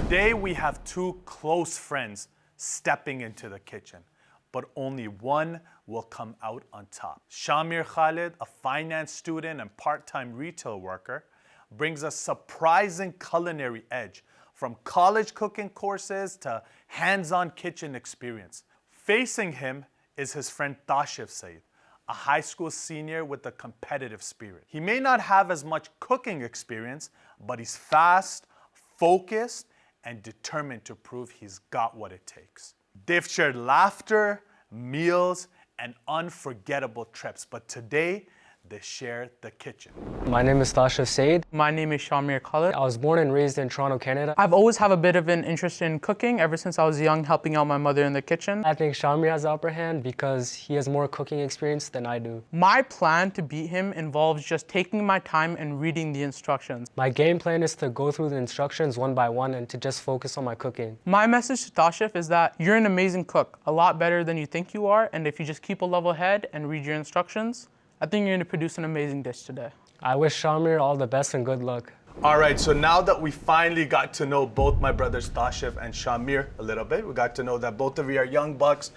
Today we have two close friends stepping into the kitchen, but only one will come out on top. Shah Meer Khalid, a finance student and part-time retail worker, brings a surprising culinary edge from college cooking courses to hands-on kitchen experience. Facing him is his friend Tashif Saeed, a high school senior with a competitive spirit. He may not have as much cooking experience, but he's fast, focused, and determined to prove he's got what it takes. They've shared laughter, meals, and unforgettable trips, but today, they share the kitchen. My name is Tashif Saeed. My name is Shah Meer Khalid. I was born and raised in Toronto, Canada. I've always had a bit of an interest in cooking ever since I was young, helping out my mother in the kitchen. I think Shah Meer has the upper hand because he has more cooking experience than I do. My plan to beat him involves just taking my time and reading the instructions. My game plan is to go through the instructions one by one and to just focus on my cooking. My message to Tashif is that you're an amazing cook, a lot better than you think you are, and if you just keep a level head and read your instructions, I think you're going to produce an amazing dish today. I wish Shah Meer all the best and good luck. All right, so now that we finally got to know both my brothers Tashif and Shah Meer a little bit, we got to know that both of you are young bucks.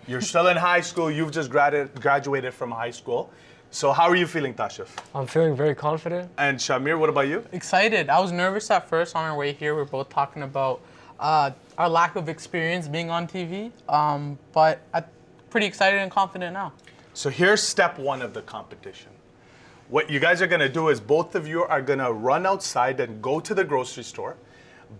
You're still in high school. You've just graduated from high school. So how are you feeling, Tashif? I'm feeling very confident. And Shah Meer, what about you? Excited. I was nervous at first on our way here. We're both talking about our lack of experience being on TV, but I'm pretty excited and confident now. So here's step one of the competition. What you guys are gonna do is both of you are gonna run outside and go to the grocery store,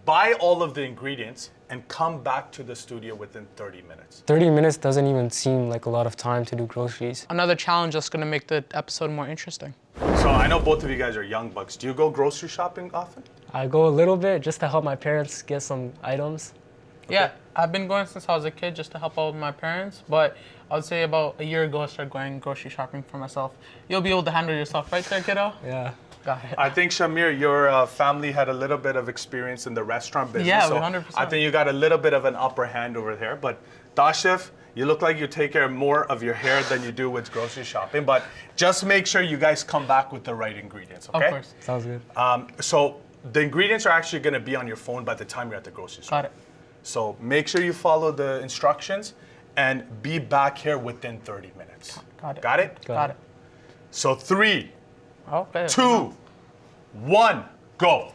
buy all of the ingredients, and come back to the studio within 30 minutes. 30 minutes doesn't even seem like a lot of time to do groceries. Another challenge that's gonna make the episode more interesting. So I know both of you guys are young bucks. Do you go grocery shopping often? I go a little bit just to help my parents get some items. Yeah, I've been going since I was a kid just to help out with my parents, but I would say about a year ago I started going grocery shopping for myself. You'll be able to handle yourself, right there, kiddo? Yeah. Got it. I think, Shah Meer, your family had a little bit of experience in the restaurant business. Yeah, so 100%. I think you got a little bit of an upper hand over there. But Tashif, you look like you take care more of your hair than you do with grocery shopping. But just make sure you guys come back with the right ingredients, okay? Of course. Sounds good. So the ingredients are actually going to be on your phone by the time you're at the grocery store. Got it. So make sure you follow the instructions and be back here within 30 minutes. Got it. Got it? Got it. So 3, Okay. 2, 1, go.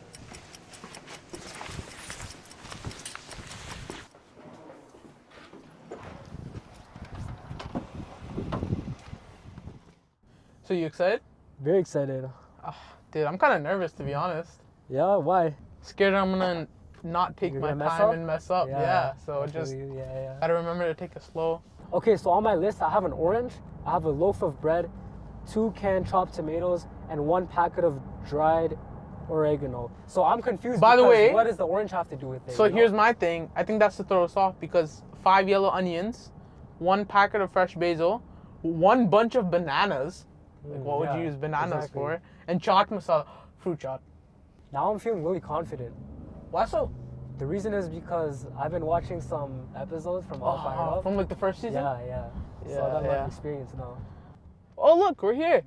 So you excited? Very excited. Dude, I'm kind of nervous to be honest. Yeah, why? Scared I'm gonna not take You're my gonna mess time up? and mess up. Yeah. So I feel just you. Yeah. gotta remember to take it slow. Okay, so on my list, I have an orange, I have a loaf of bread, 2 canned chopped tomatoes, and 1 packet of dried oregano. So I'm confused. By the because way, what does the orange have to do with it? So you know? here's my thing. I think that's to throw us off because 5 yellow onions, 1 packet of fresh basil, 1 bunch of bananas. Like what would you use bananas exactly. for? And chaat masala, fruit chaat. Now I'm feeling really confident. Why so? The reason is because I've been watching some episodes from All Fired Up. From like the first season? Yeah. So I got a lot of experience now. Oh look, we're here.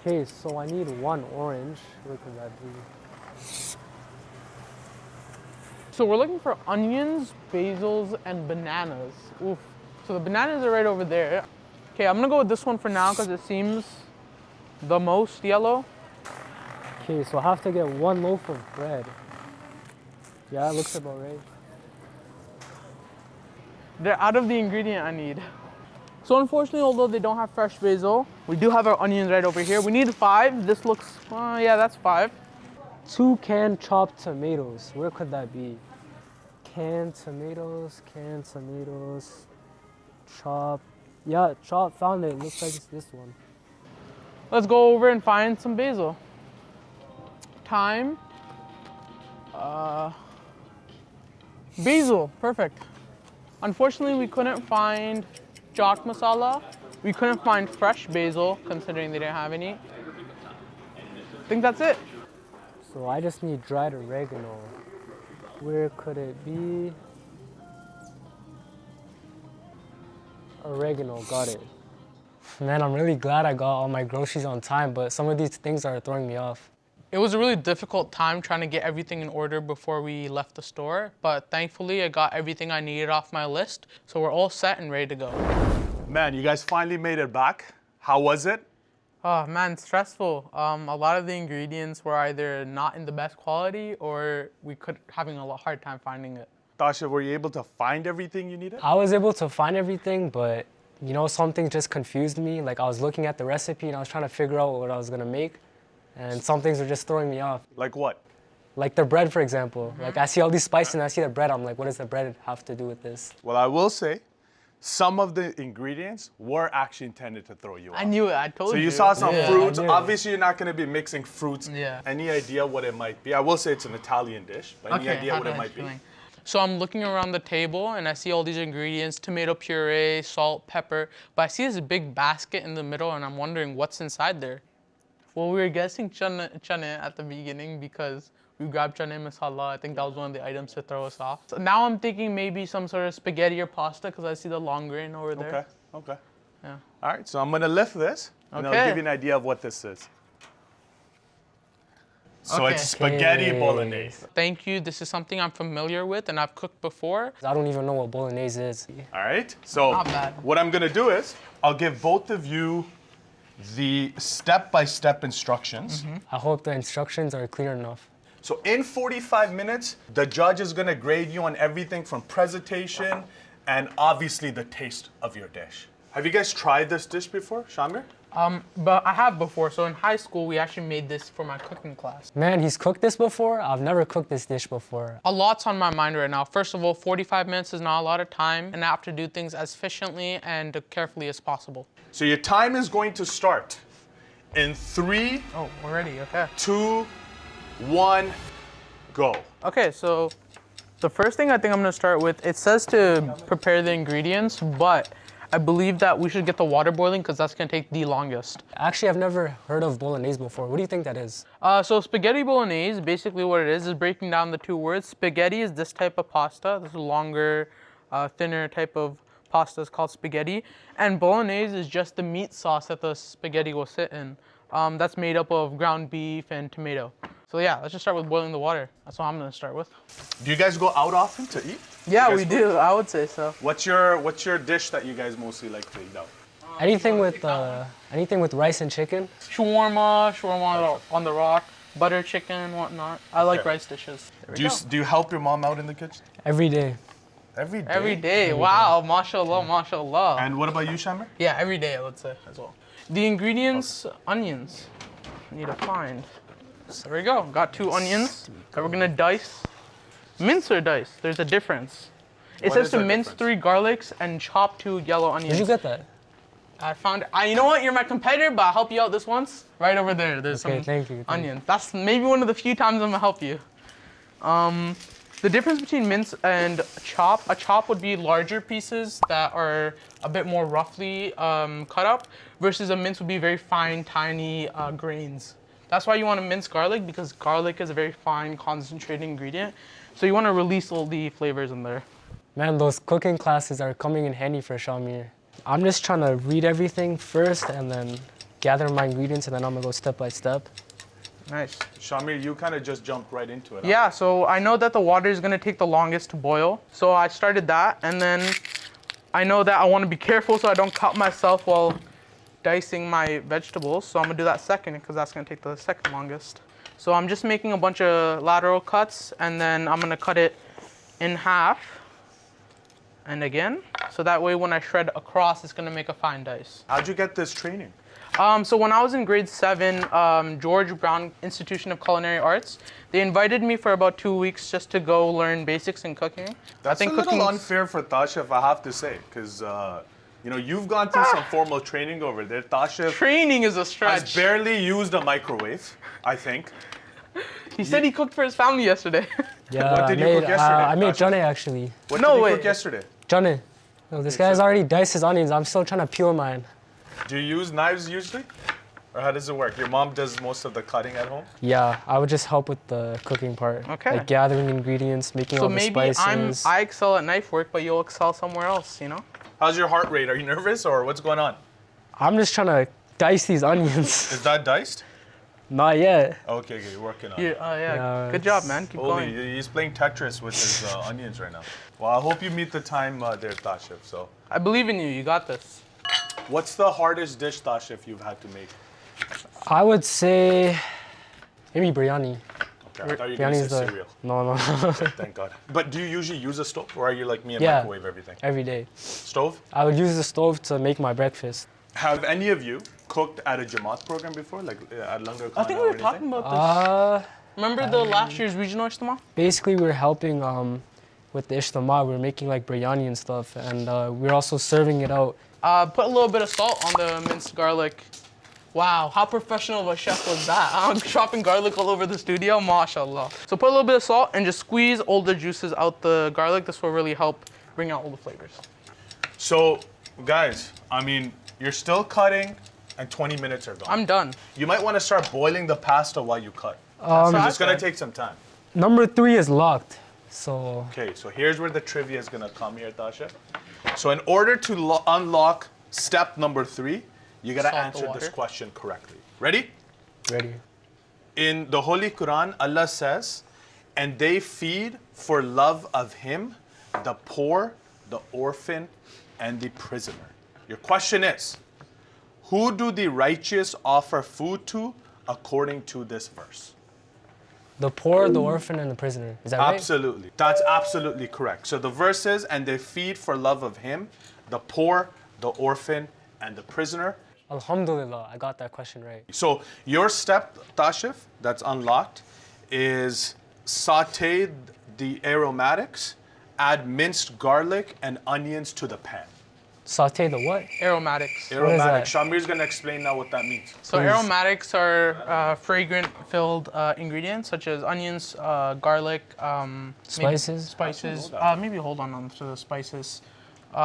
Okay, so I need 1 orange. Where could that be? So we're looking for onions, basils, and bananas. Oof. So the bananas are right over there. Okay, I'm gonna go with this one for now because it seems the most yellow. Okay, so I have to get 1 loaf of bread. Yeah, it looks about right. They're out of the ingredient I need. So unfortunately, although they don't have fresh basil, we do have our onions right over here. We need 5. This looks, yeah, that's 5. 2 canned chopped tomatoes. Where could that be? Canned tomatoes, chop. Yeah, chop, found it. Looks like it's this one. Let's go over and find some basil. Time. Basil, perfect. Unfortunately, we couldn't find chaat masala. We couldn't find fresh basil, considering they didn't have any. I think that's it. So I just need dried oregano. Where could it be? Oregano, got it. Man, I'm really glad I got all my groceries on time, but some of these things are throwing me off. It was a really difficult time trying to get everything in order before we left the store, but thankfully I got everything I needed off my list, so we're all set and ready to go. Man, you guys finally made it back. How was it? Oh man, stressful. A lot of the ingredients were either not in the best quality or we could having a hard time finding it. Tasha, were you able to find everything you needed? I was able to find everything, but you know, something just confused me. Like I was looking at the recipe and I was trying to figure out what I was gonna make, and some things were just throwing me off. Like what? Like the bread, for example. Like I see all these spices and I see the bread, I'm like, what does the bread have to do with this? Well, I will say, some of the ingredients were actually intended to throw you off. I knew it, I told you. So you saw some Yeah, fruits. I knew. Obviously, you're not going to be mixing fruits. Yeah. Any idea what it might be? I will say it's an Italian dish, but any idea what it might be? So I'm looking around the table and I see all these ingredients, tomato puree, salt, pepper, but I see this big basket in the middle and I'm wondering what's inside there. Well, we were guessing chane at the beginning because we grabbed chane masala. I think that was one of the items to throw us off. So now I'm thinking maybe some sort of spaghetti or pasta because I see the long grain over there. Okay. Yeah. All right, so I'm going to lift this and I'll Okay. give you an idea of what this is. So Okay. it's spaghetti Okay. bolognese. Thank you. This is something I'm familiar with and I've cooked before. I don't even know what bolognese is. All right, so Not bad. what I'm going to do is I'll give both of you the step-by-step instructions. I hope the instructions are clear enough. So in 45 minutes, the judge is gonna grade you on everything from presentation and obviously the taste of your dish. Have you guys tried this dish before, Shamir? But I have before. So in high school, we actually made this for my cooking class. Man, he's cooked this before? I've never cooked this dish before. A lot's on my mind right now. First of all, 45 minutes is not a lot of time, and I have to do things as efficiently and carefully as possible. So your time is going to start in 3, Oh, already, okay. 2, 1, go. Okay, so the first thing I think I'm gonna start with, it says to prepare the ingredients, but I believe that we should get the water boiling because that's gonna take the longest. Actually, I've never heard of bolognese before. What do you think that is? So spaghetti bolognese, basically what it is breaking down the two words. Spaghetti is this type of pasta. This is longer, thinner type of pasta is called spaghetti. And bolognese is just the meat sauce that the spaghetti will sit in. That's made up of ground beef and tomato. So yeah, let's just start with boiling the water. That's what I'm gonna start with. Do you guys go out often to eat? Yeah, You we guys do. I would say so. What's your dish that you guys mostly like to eat out? Anything with rice and chicken? Shawarma on the rock, butter chicken, whatnot. I like Okay. rice dishes. There we Do you, go. do you help your mom out in the kitchen? Every day. Every day? Every day. Wow, mashallah, mashallah. And what about you, Shamir? Yeah, every day I would say as well. The ingredients, onions. I need to find. So there we go. Got 2 onions that we're gonna dice. Mince or dice? There's a difference. It What says is to the mince difference? 3 garlics and chop 2 yellow onions. Did you get that? I found it. You know what? You're my competitor, but I'll help you out this once. Right over there. There's Okay, some thank you. onions. That's maybe one of the few times I'm gonna help you. The difference between mince and a chop would be larger pieces that are a bit more roughly cut up, versus a mince would be very fine, tiny grains. That's why you want to mince garlic, because garlic is a very fine, concentrated ingredient. So you want to release all the flavors in there. Man, those cooking classes are coming in handy for Shah Meer. I'm just trying to read everything first and then gather my ingredients, and then I'm gonna go step by step. Nice. Shamir, you kind of just jumped right into it. Yeah, so I know that the water is gonna take the longest to boil. So I started that, and then I know that I wanna be careful so I don't cut myself while dicing my vegetables. So I'm gonna do that second, because that's gonna take the second longest. So I'm just making a bunch of lateral cuts, and then I'm gonna cut it in half. And again, so that way when I shred across, it's gonna make a fine dice. How'd you get this training? So when I was in grade 7, George Brown Institution of Culinary Arts, they invited me for about 2 weeks just to go learn basics in cooking. That's a little unfair for Tasha, if I have to say, because you know, you've gone through some formal training over there. Tasha Training is a has stretch. barely used a microwave, I think. He said he cooked for his family yesterday. Yeah, What did you cook yesterday, I made Tasha? chane actually. What No did you way. cook yesterday? Chane. No, this guy's already diced his onions. I'm still trying to peel mine. Do you use knives usually? Or how does it work? Your mom does most of the cutting at home? Yeah, I would just help with the cooking part. Okay. Like gathering ingredients, making So all the maybe spices. I excel at knife work, but you'll excel somewhere else, you know? How's your heart rate? Are you nervous or what's going on? I'm just trying to dice these onions. Is that diced? Not yet. Okay, you're working on Yeah, it. yeah. Good job, man. Keep Holy, going. he's playing Tetris with his onions right now. Well, I hope you meet the time there, Tashif. So, I believe in you. You got this. what's the hardest dish, Tashif, you've had to make? I would say maybe biryani. Okay, I thought you were going to say cereal. No. Thank God. But do you usually use a stove, or are you like me and Yeah. microwave everything? Every day. Stove? I would use the stove to make my breakfast. Have any of you cooked at a Jamaat program before, like at Langar I think we were talking about this. Remember the last year's regional Ijtima? Basically, we were helping with the Ijtima. We were making like biryani and stuff, and we were also serving it out. Put a little bit of salt on the minced garlic. Wow, how professional of a chef was that? I'm chopping garlic all over the studio, mashallah. So put a little bit of salt and just squeeze all the juices out the garlic. This will really help bring out all the flavors. So, guys, I mean, you're still cutting and 20 minutes are gone. I'm done. You might want to start boiling the pasta while you cut. So It's going to take some time. Number 3 is locked. So Okay, so here's where the trivia is going to come here, Tasha. So in order to unlock step number 3, you got to Salt the answer this water. question correctly. Ready? ready. In the Holy Quran, Allah says, and they feed for love of Him, the poor, the orphan, and the prisoner. Your question is, who do the righteous offer food to according to this verse? The poor, the orphan, and the prisoner. Is that right? Absolutely. That's absolutely correct. So the verse is, and they feed for love of Him, the poor, the orphan, and the prisoner. Alhamdulillah, I got that question right. So your step, Tashif, that's unlocked, is saute the aromatics, add minced garlic and onions to the pan. Saute the what? Aromatics. Aromatics. that? Shamir's gonna explain now what that means. So aromatics are fragrant-filled ingredients such as onions, garlic, Spices? Spices. Maybe hold on to the spices,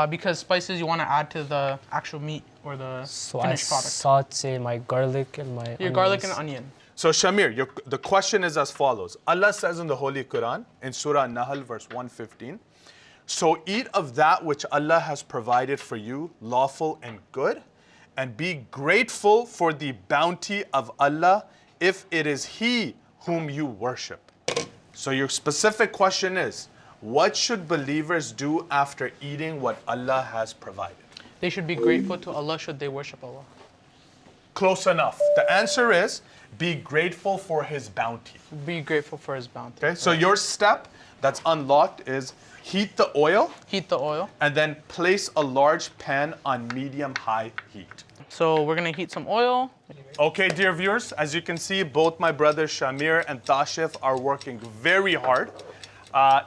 because spices you want to add to the actual meat or the So I finished product. saute my garlic and my Your garlic and onion. So Shamir, the question is as follows. Allah says in the Holy Quran, in Surah Nahl, verse 115, so eat of that which Allah has provided for you, lawful and good, and be grateful for the bounty of Allah if it is He whom you worship. So your specific question is, what should believers do after eating what Allah has provided? They should be grateful to Allah should they worship Allah. Close enough. The answer is, be grateful for His bounty. Be grateful for His bounty. Okay, so your step that's unlocked is heat the oil Heat the oil. and then place a large pan on medium-high heat. So we're gonna heat some oil. Okay, dear viewers, as you can see, both my brothers Shamir and Tashif are working very hard.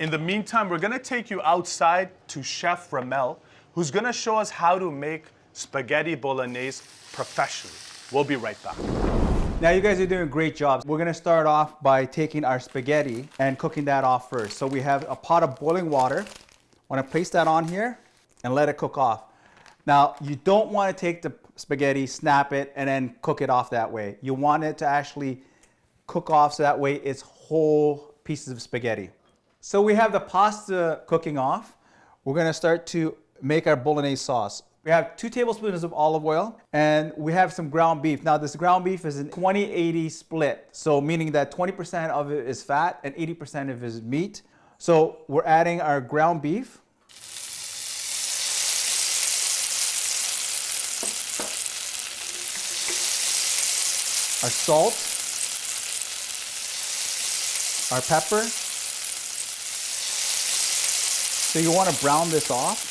In the meantime, we're gonna take you outside to Chef Ramel, who's gonna show us how to make spaghetti bolognese professionally. We'll be right back. Now you guys are doing a great job. We're gonna start off by taking our spaghetti and cooking that off first. So we have a pot of boiling water. Wanna place that on here and let it cook off. Now you don't wanna take the spaghetti, snap it, and then cook it off that way. You want it to actually cook off so that way it's whole pieces of spaghetti. So we have the pasta cooking off. We're gonna start to make our bolognese sauce. We have 2 tablespoons of olive oil and we have some ground beef. Now this ground beef is an 20-80 split. So meaning that 20% of it is fat and 80% of it is meat. So we're adding our ground beef. Our salt. Our pepper. So you want to brown this off.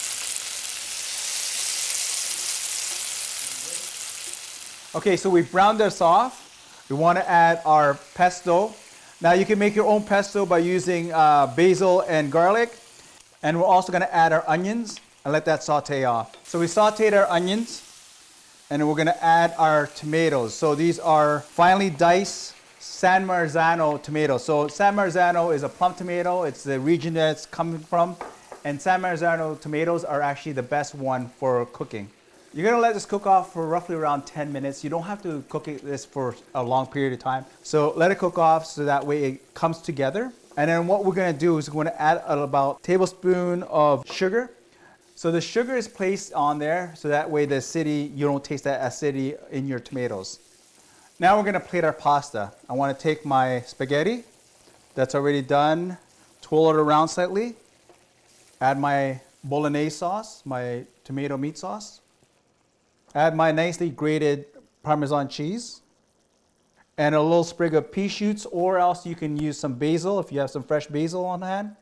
Okay, so we've browned this off. We want to add our pesto. Now you can make your own pesto by using basil and garlic. And we're also going to add our onions and let that saute off. So we sauteed our onions and we're going to add our tomatoes. So these are finely diced San Marzano tomatoes. So San Marzano is a plum tomato. It's the region that it's coming from. And San Marzano tomatoes are actually the best one for cooking. You're gonna let this cook off for roughly around 10 minutes. You don't have to cook this for a long period of time. So let it cook off so that way it comes together. And then what we're gonna do is we're gonna add about a tablespoon of sugar. So the sugar is placed on there so that way you don't taste that acidity in your tomatoes. Now we're gonna plate our pasta. I wanna take my spaghetti that's already done, twirl it around slightly, add my bolognese sauce, my tomato meat sauce, add my nicely grated Parmesan cheese, and a little sprig of pea shoots, or else you can use some basil if you have some fresh basil on hand.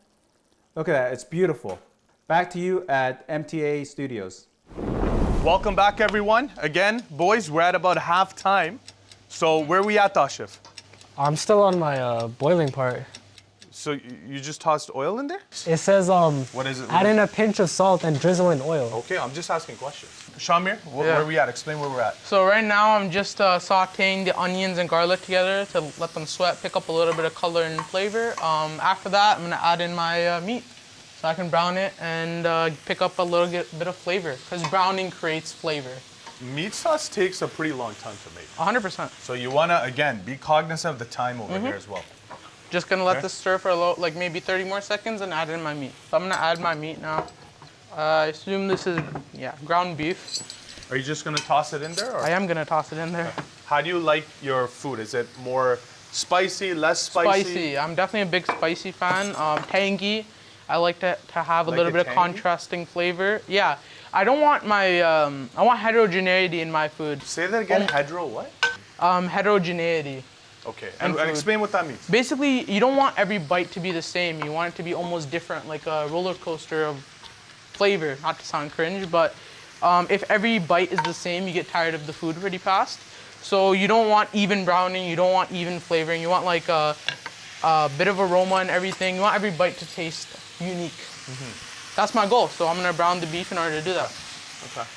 Look at that, it's beautiful. Back to you at MTA Studios. Welcome back, everyone. Again, boys, we're at about halftime. So where are we at, Tashif? I'm still on my boiling part. So you just tossed oil in there? It says What is it? add in a pinch of salt and drizzle in oil. Okay, I'm just asking questions. Shah Meer, where are we at? Explain where we're at. So right now I'm just sauteing the onions and garlic together to let them sweat, pick up a little bit of color and flavor. After that, I'm gonna add in my meat so I can brown it and pick up a little bit of flavor, because browning creates flavor. Meat sauce takes a pretty long time to make. 100%. So you wanna, again, be cognizant of the time over here as well. Just gonna let this stir for like maybe 30 more seconds and add in my meat. So I'm gonna add my meat now. I assume this is, ground beef. Are you just gonna toss it in there? Or? I am gonna toss it in there. How do you like your food? Is it more spicy, less spicy? Spicy. I'm definitely a big spicy fan. Tangy. I like to have a Like little it bit of tangy? contrasting flavor. Yeah. I don't want my, I want heterogeneity in my food. Say that again, hetero what? Heterogeneity. Okay, And and food. explain what that means. Basically, you don't want every bite to be the same. You want it to be almost different, like a roller coaster of flavor, not to sound cringe, but if every bite is the same, you get tired of the food pretty fast. So you don't want even browning, you don't want even flavoring, you want like a bit of aroma and everything. You want every bite to taste unique. That's my goal, so I'm gonna brown the beef in order to do that. Okay.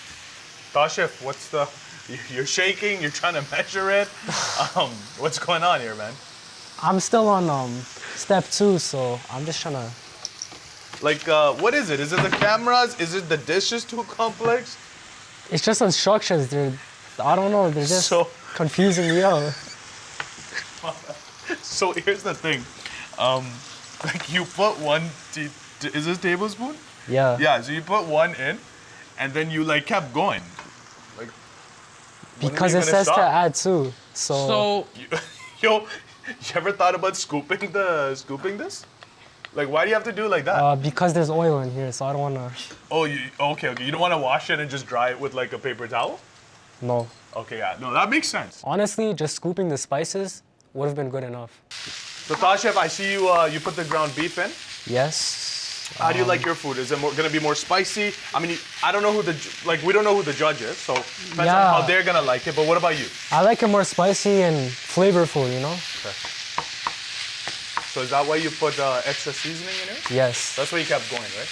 Tashif, what's the, you're shaking, you're trying to measure it. What's going on here, man? I'm still on step 2, so I'm just trying to. Like, what is it? Is it the cameras? Is it the dishes too complex? It's just instructions. I don't know. They're just So- confusing me out. So here's the thing. Like you put one, is this tablespoon? Yeah. Yeah, so you put one in, and then you like kept going. Like, when are Because you it gonna says to stop? add 2. So Yo, you ever thought about scooping this? Like, why do you have to do it like that? because there's oil in here, so I don't want to. Oh, okay. You don't want to wash it and just dry it with like a paper towel? No. Okay, yeah. No, that makes sense. Honestly, just scooping the spices would have been good enough. So, Tashif, I see you. You put the ground beef in. Yes. How do you like your food? Is it gonna be more spicy? I mean, I don't know who we don't know who the judge is, so depends on Yeah. how they're gonna like it. But what about you? I like it more spicy and flavorful, you know? Okay. So is that why you put extra seasoning in it? Yes. That's why you kept going, right?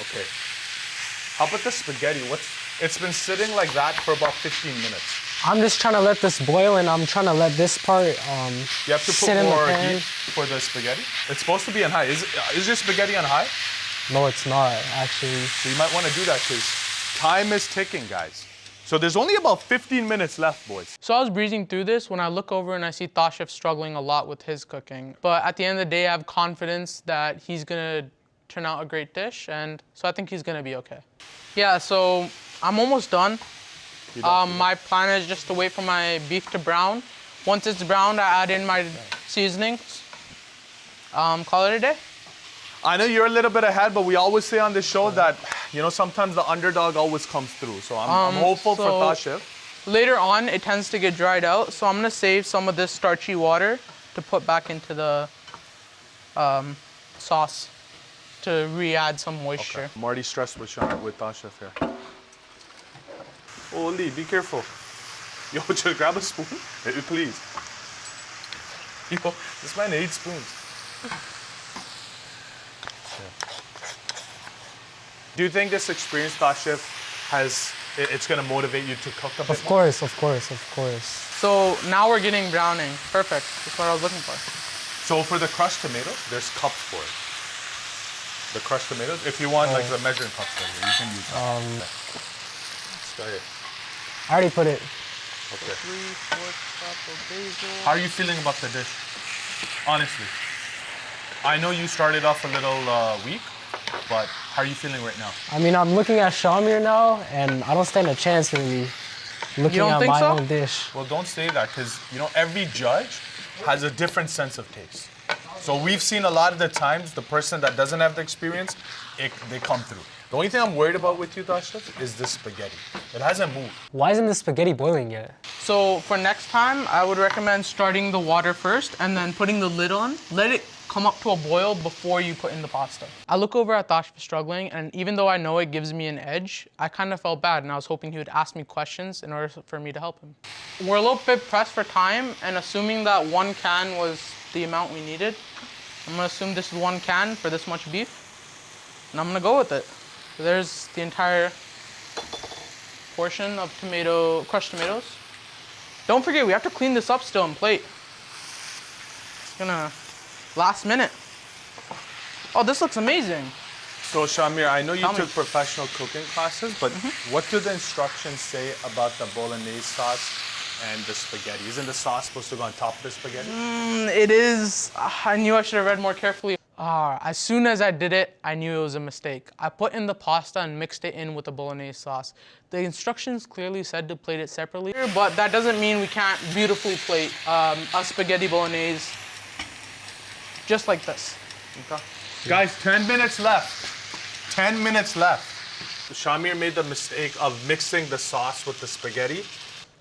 Okay. How about the spaghetti? It's been sitting like that for about 15 minutes. I'm just trying to let this boil, and I'm trying to let this part You have to put sit in the more pan. heat for the spaghetti. It's supposed to be on high. Is your spaghetti on high? No, it's not, actually. So you might want to do that because time is ticking, guys. So there's only about 15 minutes left, boys. So I was breezing through this when I look over and I see Tashif struggling a lot with his cooking. But at the end of the day, I have confidence that he's gonna turn out a great dish, and so I think he's gonna be okay. Yeah, so I'm almost done. My plan is just to wait for my beef to brown. Once it's browned, I add in my seasonings. Call it a day. I know you're a little bit ahead, but we always say on this show that, sometimes the underdog always comes through. So I'm hopeful for Tashif. Later on, it tends to get dried out, so I'm gonna save some of this starchy water to put back into the sauce to re-add some moisture. I'm already stressed with Tashif here. Oh, Lee, be careful. Yo, just grab a spoon, please. Yo, this man ate spoons. Do you think this experience, Tashif, it's gonna motivate you to cook a bit Of course, of course, of course. So now we're getting browning. Perfect. That's what I was looking for. So for the crushed tomatoes, there's cups for it. The crushed tomatoes. If you want like the measuring cups right here, you can use that. Let's go ahead. I already put it. Okay. 3/4 cup of basil. How are you feeling about the dish? Honestly. I know you started off a little weak, but how are you feeling right now? I mean, I'm looking at Shah Meer now, and I don't stand a chance, really. looking don't at think my so? own dish. Well, don't say that because, you know, every judge has a different sense of taste. So we've seen a lot of the times the person that doesn't have the experience, they come through. The only thing I'm worried about with you, Tashif, is the spaghetti. It hasn't moved. Why isn't the spaghetti boiling yet? So for next time, I would recommend starting the water first and then putting the lid on. Let it come up to a boil before you put in the pasta. I look over at Tashif struggling, and even though I know it gives me an edge, I kind of felt bad, and I was hoping he would ask me questions in order for me to help him. We're a little bit pressed for time, and assuming that 1 can was the amount we needed, I'm gonna assume this is 1 can for this much beef, and I'm gonna go with it. So there's the entire portion of crushed tomatoes. Don't forget, we have to clean this up still and plate. It's gonna last minute. Oh, this looks amazing. So Shamir, I know you Tell me. took professional cooking classes, but what do the instructions say about the bolognese sauce and the spaghetti? Isn't the sauce supposed to go on top of the spaghetti? It is. I knew I should have read more carefully. As soon as I did it, I knew it was a mistake. I put in the pasta and mixed it in with the bolognese sauce. The instructions clearly said to plate it separately, but that doesn't mean we can't beautifully plate a spaghetti bolognese just like this. Okay. Guys, 10 minutes left. 10 minutes left. Shamir made the mistake of mixing the sauce with the spaghetti.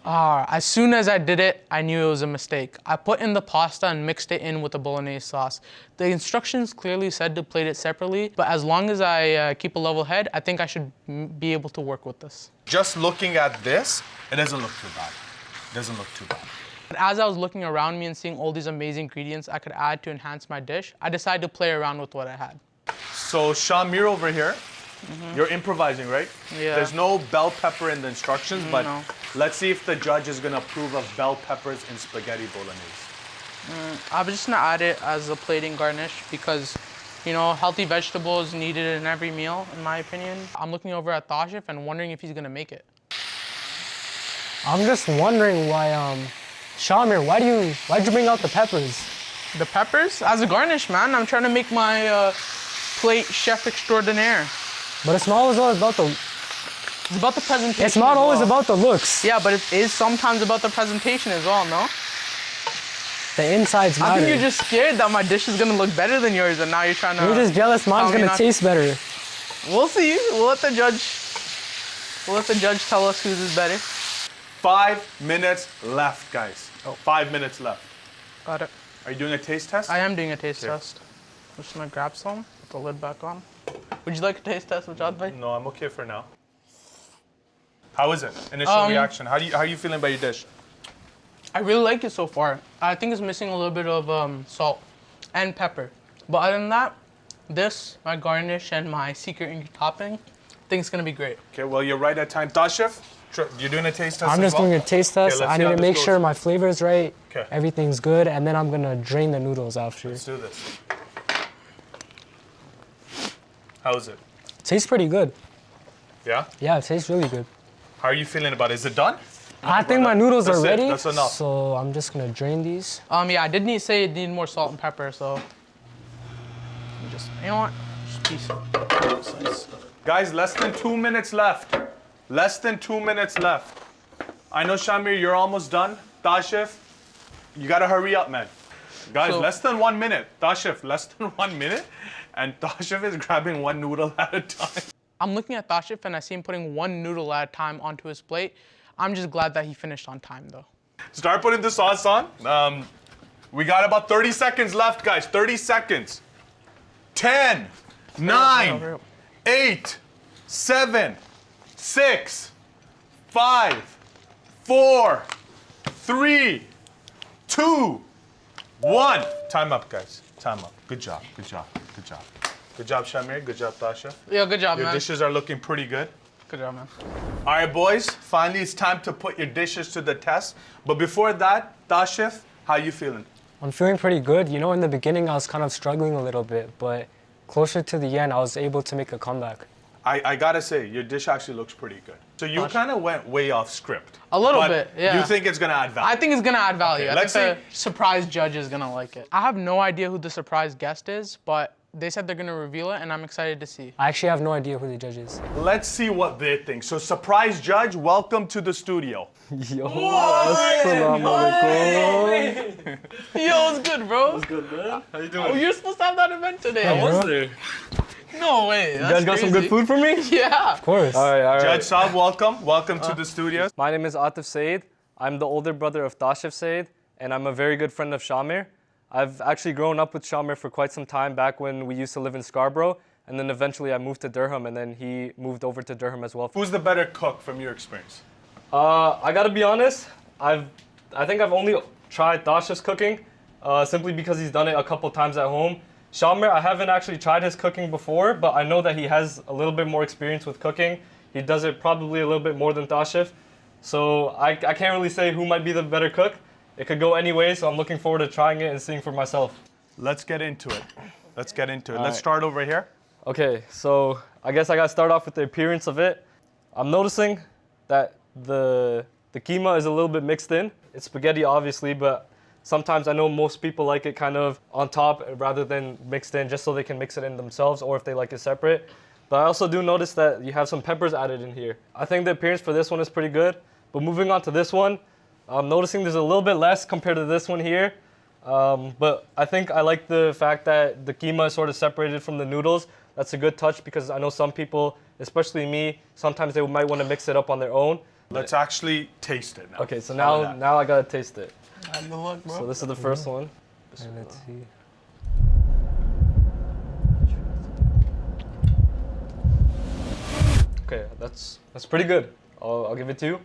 As soon as I did it, I knew it was a mistake. I put in the pasta and mixed it in with the bolognese sauce. The instructions clearly said to plate it separately, but as long as I keep a level head, I think I should be able to work with this. Just looking at this, it doesn't look too bad. It doesn't look too bad. But as I was looking around me and seeing all these amazing ingredients I could add to enhance my dish, I decided to play around with what I had. So Shamir over here, you're improvising, right? Yeah. There's no bell pepper in the instructions, but No. let's see if the judge is gonna approve of bell peppers in spaghetti bolognese. I'm just gonna add it as a plating garnish because, you know, healthy vegetables needed in every meal, in my opinion. I'm looking over at Tashif and wondering if he's gonna make it. I'm just wondering why, Shamir, why'd you bring out the peppers? The peppers? As a garnish, man. I'm trying to make my plate chef extraordinaire. But it's not always about the, It's about the presentation. it's not as always well. about the looks. Yeah, but it is sometimes about the presentation as well, no? The insides matter. I think you're just scared that my dish is gonna look better than yours, and now you're trying to. You're just jealous mine's tell me gonna not- taste better. We'll see. We'll let the judge tell us whose is better. 5 minutes left, guys. 5 minutes left. Got it. Are you doing a taste test? I am doing a taste Here. test. I'm just gonna grab some, put the lid back on. Would you like a taste test, Wajad bhai? No, I'm okay for now. How is it? Initial reaction. How are you feeling about your dish? I really like it so far. I think it's missing a little bit of salt and pepper. But other than that, this, my garnish, and my secret ingredient topping, I think it's gonna be great. Okay, well, you're right at time. Tashif, you're doing a taste test I'm as just well? doing a taste test. let's I see need how to this make goes. sure my flavor's right, Okay. everything's good, and then I'm gonna drain the noodles after. Let's do this. How is it? Tastes pretty good. Yeah? Yeah, it tastes really good. How are you feeling about it? Is it done? I think my noodles That's are it, ready. that's enough. So I'm just gonna drain these. Yeah, I did say it needed more salt and pepper, so you know what? Just piece. Guys, less than 2 minutes left. Less than 2 minutes left. I know, Shamir, you're almost done. Tashif, you gotta hurry up, man. Guys, So- less than 1 minute. Tashif, less than 1 minute. And Tashif is grabbing one noodle at a time. I'm looking at Tashif and I see him putting one noodle at a time onto his plate. I'm just glad that he finished on time, though. Start putting the sauce on. We got about 30 seconds left, guys. 30 seconds. 10, 9, hurry up. 8, 7, 6, 5, 4, 3, 2, 1. Time up, guys. Time up. Good job. Good job. Good job. Good job, Shamir. Good job, Tasha. Yeah, good job, Your man. dishes are looking pretty good. Good job, man. All right, boys. Finally, it's time to put your dishes to the test. But before that, Tashif, how you feeling? I'm feeling pretty good. You know, in the beginning I was kind of struggling a little bit, but closer to the end I was able to make a comeback. I gotta say, your dish actually looks pretty good. So you kind of went way off script. A little but bit, yeah. You think it's gonna add value? I think it's gonna add value. Okay, I let's think the surprise judge is gonna like it. I have no idea who the surprise guest is, but they said they're gonna reveal it, and I'm excited to see. I actually have no idea who the judge is. Let's see what they think. So surprise judge, welcome to the studio. Yo, assalamu alaikum. Yo, it's good, bro. What's good, man? How you doing? Oh, you're supposed to have that event today. I was there. No way. You guys got some good food for me? Yeah. Of course. All right. Judge Saab, welcome. Welcome to the studio. My name is Atif Saeed. I'm the older brother of Tashif Saeed, and I'm a very good friend of Shah Meer. I've actually grown up with Shah Meer for quite some time back when we used to live in Scarborough, and then eventually I moved to Durham, and then he moved over to Durham as well. Who's the better cook from your experience? I gotta be honest, I think I've only tried Tashif's cooking, simply because he's done it a couple times at home. Shah Meer, I haven't actually tried his cooking before, but I know that he has a little bit more experience with cooking. He does it probably a little bit more than Tashif. So I can't really say who might be the better cook. It could go any way, so I'm looking forward to trying it and seeing for myself. Let's get into it. Let's Let's right. start over here. Okay, so I guess I gotta start off with the appearance of it. I'm noticing that the keema is a little bit mixed in. It's spaghetti, obviously, but sometimes I know most people like it kind of on top rather than mixed in, just so they can mix it in themselves, or if they like it separate. But I also do notice that you have some peppers added in here. I think the appearance for this one is pretty good. But moving on to this one, I'm noticing there's a little bit less compared to this one here. But I think I like the fact that the keema is sort of separated from the noodles. That's a good touch because I know some people, especially me, sometimes they might want to mix it up on their own. Let's actually taste it now. Okay, so now I gotta taste it. Good luck, bro. So this is the first one. Let's see. Okay, that's pretty good. I'll give it to you.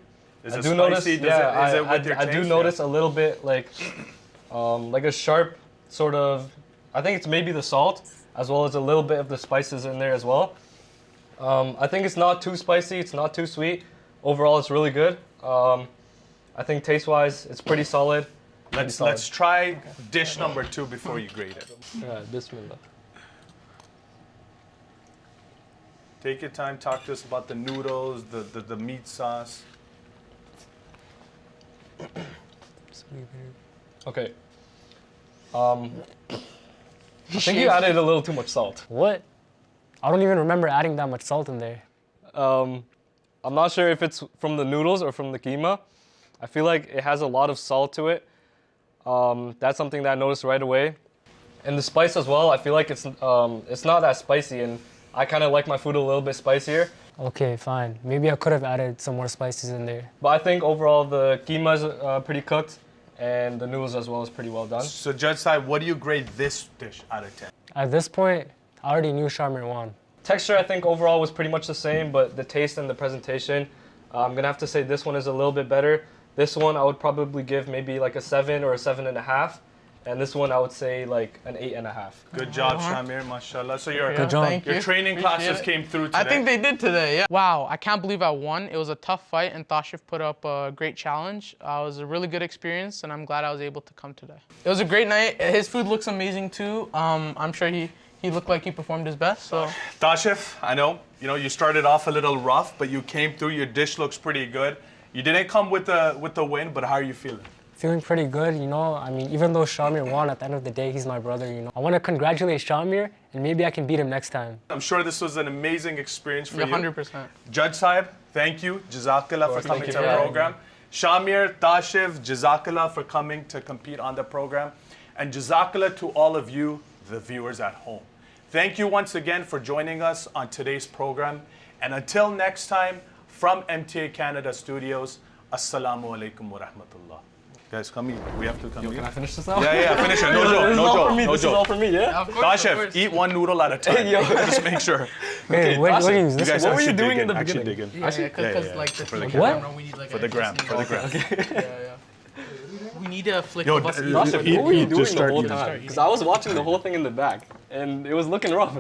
Is I it do spicy? notice, Is yeah, it with your I do taste? notice a little bit like a sharp sort of. I think it's maybe the salt as well as a little bit of the spices in there as well. I think it's not too spicy. It's not too sweet. Overall, it's really good. I think taste-wise, it's pretty solid. Let's try dish number 2 before you grade it. Alright, bismillah. Take your time. Talk to us about the noodles, the meat sauce. Okay. I think you added a little too much salt. What? I don't even remember adding that much salt in there. I'm not sure if it's from the noodles or from the keema. I feel like it has a lot of salt to it. That's something that I noticed right away. And the spice as well, I feel like it's not that spicy, and I kind of like my food a little bit spicier. Okay, fine. Maybe I could have added some more spices in there. But I think overall the keema is pretty cooked, and the noodles as well is pretty well done. So Judge Saib, what do you grade this dish out of 10? At this point, I already knew Shah Meer won. Texture, I think overall was pretty much the same, but the taste and the presentation, I'm gonna have to say this one is a little bit better. This one I would probably give maybe like a 7 or a 7.5. And this one I would say like an 8.5. Good job, Shah Meer, mashallah. So your Thank your you. training Appreciate classes it. came through today. I think they did today, yeah. Wow, I can't believe I won. It was a tough fight, and Tashif put up a great challenge. It was a really good experience, and I'm glad I was able to come today. It was a great night. His food looks amazing too. I'm sure he looked like he performed his best, so. Tashif, I know, you started off a little rough, but you came through. Your dish looks pretty good. You didn't come with the win, but how are you feeling? Feeling pretty good, I mean, even though Shah Meer won, at the end of the day, he's my brother, I want to congratulate Shah Meer, and maybe I can beat him next time. I'm sure this was an amazing experience for you. 100%. Judge Saib, thank you. Jazakallah for coming you to for the having program. Shah Meer, Tashif, Jazakallah for coming to compete on the program. And Jazakallah to all of you, the viewers at home. Thank you once again for joining us on today's program. And until next time, from MTA Canada Studios, Assalamu alaikum wa rahmatullah. Guys, come eat. We have to come eat. Can I finish this now? Yeah, finish it. No joke, This is no all joke, for me. no This is all joke. for me, yeah? Of course, of Tashif, course. eat one noodle at a time. Yo. Just make sure. Wait, what Tashif, do you use you this guys What were you actually doing dig in the Actually beginning? dig in. Because like for the the camera, we need like For the gram, for the gram. Yeah. We need a flick Yo, of us. Tashif, Eat, what were you eat, doing just the start whole eating. time? Because I was watching the whole thing in the back, and it was looking rough.